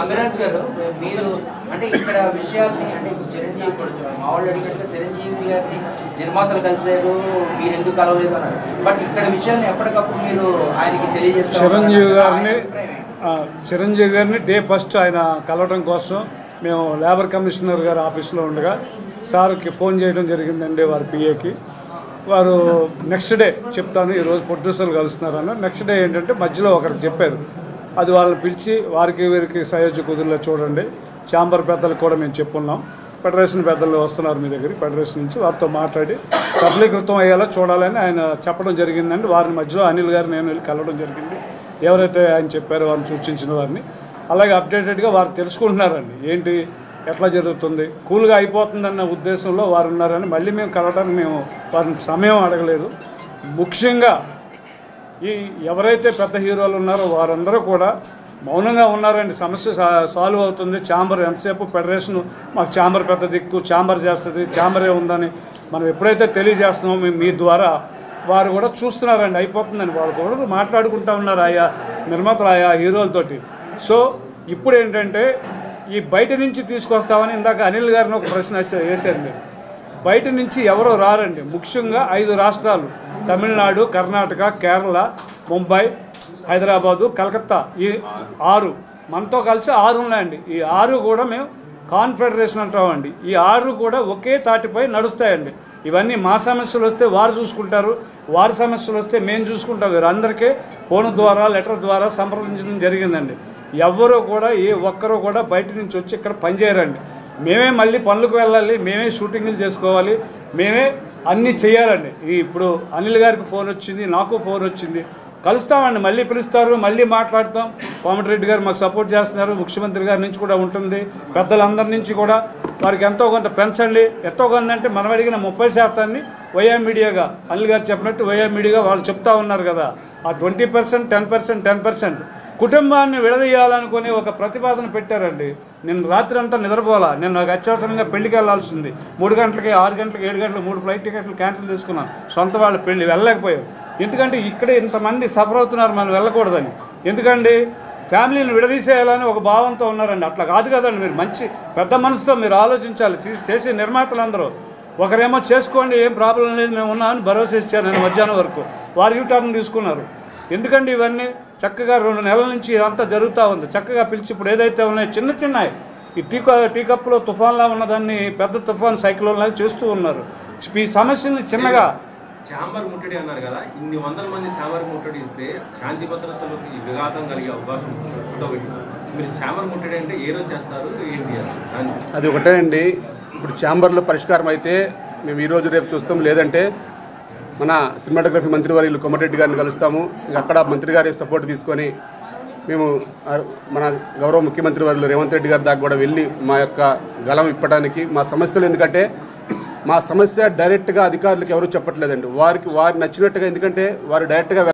అమిరాజ్ గారు మీరు అంటే ఇక్కడ విషయాల్ని అంటే చిరంజీవి మామూలు అడిగినట్టుగా చిరంజీవి గారిని నిర్మాతలు కలిసారు, మీరు ఎందుకు కలవలేదు అన్నారు. బట్ ఇక్కడ విషయాన్ని ఎప్పటికప్పుడు మీరు ఆయనకి తెలియజేస్తారు. చిరంజీవి గారిని డే ఫస్ట్ ఆయన కలవడం కోసం మేము లేబర్ కమిషనర్ గారి ఆఫీస్లో ఉండగా సార్కి ఫోన్ చేయడం జరిగిందండి వారి పిఏకి. వారు నెక్స్ట్ డే చెప్తాను ఈరోజు ప్రొడ్యూసర్లు కలుస్తున్నారన్న. నెక్స్ట్ డే ఏంటంటే మధ్యలో ఒకరికి చెప్పారు, అది వాళ్ళని పిలిచి వారికి వీరికి సయోధ్య కుదురులో చూడండి, ఛాంబర్ పెద్దలకు కూడా మేము చెప్పున్నాం, ఫెడరేషన్ పెద్దలు వస్తున్నారు మీ దగ్గరికి, ఫెడరేషన్ నుంచి వారితో మాట్లాడి సఫలీకృతం అయ్యేలా చూడాలని ఆయన చెప్పడం జరిగిందండి. వారిని మధ్యలో అనిల్ గారు నేను వెళ్ళి కలవడం జరిగింది. ఎవరైతే ఆయన చెప్పారో వారిని సూచించిన వారిని అలాగే అప్డేటెడ్గా వారు తెలుసుకుంటున్నారండి, ఏంటి ఎట్లా జరుగుతుంది, కూల్గా అయిపోతుందన్న ఉద్దేశంలో వారు ఉన్నారని. మళ్ళీ మేము కలవడానికి మేము వారిని సమయం అడగలేదు. ముఖ్యంగా ఈ ఎవరైతే పెద్ద హీరోలు ఉన్నారో వారందరూ కూడా మౌనంగా ఉన్నారండి. సమస్య సాల్వ్ అవుతుంది. ఛాంబర్ ఎంతసేపు ఫెడరేషన్ మాకు ఛాంబర్ పెద్ద దిక్కు, ఛాంబర్ చేస్తుంది, ఛాంబరే ఉందని మనం ఎప్పుడైతే తెలియజేస్తున్నామో మీ ద్వారా వారు కూడా చూస్తున్నారండి, అయిపోతుందని వాళ్ళు కూడా మాట్లాడుకుంటూ ఉన్నారు ఆయా నిర్మాతలు ఆయా హీరోలతోటి. సో ఇప్పుడు ఏంటంటే ఈ బయట నుంచి తీసుకొస్తామని ఇందాక అనిల్ గారిని ఒక ప్రశ్న వేశారు మీరు. బయట నుంచి ఎవరో రారండి. ముఖ్యంగా 5 రాష్ట్రాలు తమిళనాడు, కర్ణాటక, కేరళ, ముంబై, హైదరాబాదు, కలకత్తా, ఈ 6 మనతో కలిసి 6 ఉన్నాయండి. ఈ 6 కూడా మేము కాన్ఫెడరేషన్ అంటామండి. ఈ 6 కూడా ఒకే తాటిపై నడుస్తాయండి. ఇవన్నీ మా సమస్యలు వస్తే వారు చూసుకుంటారు, వారి సమస్యలు వస్తే మేము చూసుకుంటాం. వీరందరికీ ఫోన్ ద్వారా లెటర్ ద్వారా సంప్రదించడం జరిగిందండి. ఎవ్వరూ కూడా ఏ ఒక్కరూ కూడా బయట నుంచి వచ్చి ఇక్కడ పనిచేయరండి. మేమే మళ్ళీ పనులకు వెళ్ళాలి, మేమే షూటింగ్లు చేసుకోవాలి, మేమే అన్నీ చేయాలండి. ఇప్పుడు అనిల్ గారికి ఫోన్ వచ్చింది, నాకు ఫోన్ వచ్చింది, కలుస్తామండి, మళ్ళీ పిలుస్తారు, మళ్ళీ మాట్లాడతాం. కోమటిరెడ్డి గారు మాకు సపోర్ట్ చేస్తున్నారు, ముఖ్యమంత్రి గారి నుంచి కూడా ఉంటుంది, పెద్దలందరి నుంచి కూడా వారికి ఎంతో కొంత పెంచండి. ఎంతో కొంత అంటే మనం అడిగిన 30% వైఆ మీడియాగా అనిల్ గారు చెప్పినట్టు వైఆ మీడియాగా వాళ్ళు చెప్తా ఉన్నారు కదా, ఆ 20%, 10%, 10% కుటుంబాన్ని విడదీయాలనుకుని ఒక ప్రతిపాదన పెట్టారండి. నేను రాత్రి అంతా నిద్రపోవాలా, నేను నాకు అత్యవసరంగా పెళ్లికి వెళ్ళాల్సింది. 3 గంటలకి, 6 గంటలకి, 7 గంటలకు 3 ఫ్లైట్ టికెట్లు క్యాన్సిల్ చేసుకున్నాను. సొంత వాళ్ళ పెళ్లి వెళ్ళలేకపోయాం. ఎందుకంటే ఇక్కడే ఇంతమంది సఫర్ అవుతున్నారు, మనం వెళ్ళకూడదని. ఎందుకండి ఫ్యామిలీని విడదీసేయాలని ఒక భావంతో ఉన్నారండి. అట్లా కాదు కదండి. మీరు మంచి పెద్ద మనసుతో మీరు ఆలోచించాలి. చేసే నిర్మాతలందరూ ఒకరేమో చేసుకోండి, ఏం ప్రాబ్లం లేదు, మేము ఉన్నామని భరోసా ఇచ్చారు. నేను మధ్యాహ్నం వరకు వారు యూటర్న్ తీసుకున్నారు. ఎందుకండి ఇవన్నీ చక్కగా 2 నెలల నుంచి ఇదంతా జరుగుతూ ఉంది. చక్కగా పిలిచి ఇప్పుడు ఏదైతే ఉన్నాయో చిన్న చిన్నవి ఈ టీ కప్పులో తుఫాన్లా ఉన్నదాన్ని పెద్ద తుఫాన్ సైక్లోన్ లాగా చేస్తూ ఉన్నారు. ఈ సమస్యని చిన్నగా ఛాంబర్ ముట్టడి అన్నారు కదా, ఇన్ని వందల మంది ఛాంబర్ ముట్టడి ఇస్తే శాంతి భద్రతలకు విఘాతం కలిగే అవకాశం ఉంటుంది. మీరు ఛాంబర్ ముట్టడి అంటే ఏ రోజు చేస్తారు, ఏంటి అది ఒకటే అండి. ఇప్పుడు ఛాంబర్లో పరిష్కారం అయితే మేము ఈరోజు రేపు చూస్తాం, లేదంటే మన సినిమాటోగ్రఫీ మంత్రివర్యులు కోమటిరెడ్డి గారిని కలుస్తాము. ఇంకా అక్కడ మంత్రి గారి సపోర్ట్ తీసుకొని మేము మన గౌరవ ముఖ్యమంత్రి వర్యులు రేవంత్ రెడ్డి గారి దాకా కూడా వెళ్ళి మా యొక్క గలం ఇప్పడానికి మా సమస్యలు, ఎందుకంటే మా సమస్య డైరెక్ట్గా అధికారులకు ఎవరు చెప్పట్లేదండి. వారికి నచ్చినట్టుగా, ఎందుకంటే వారు డైరెక్ట్గా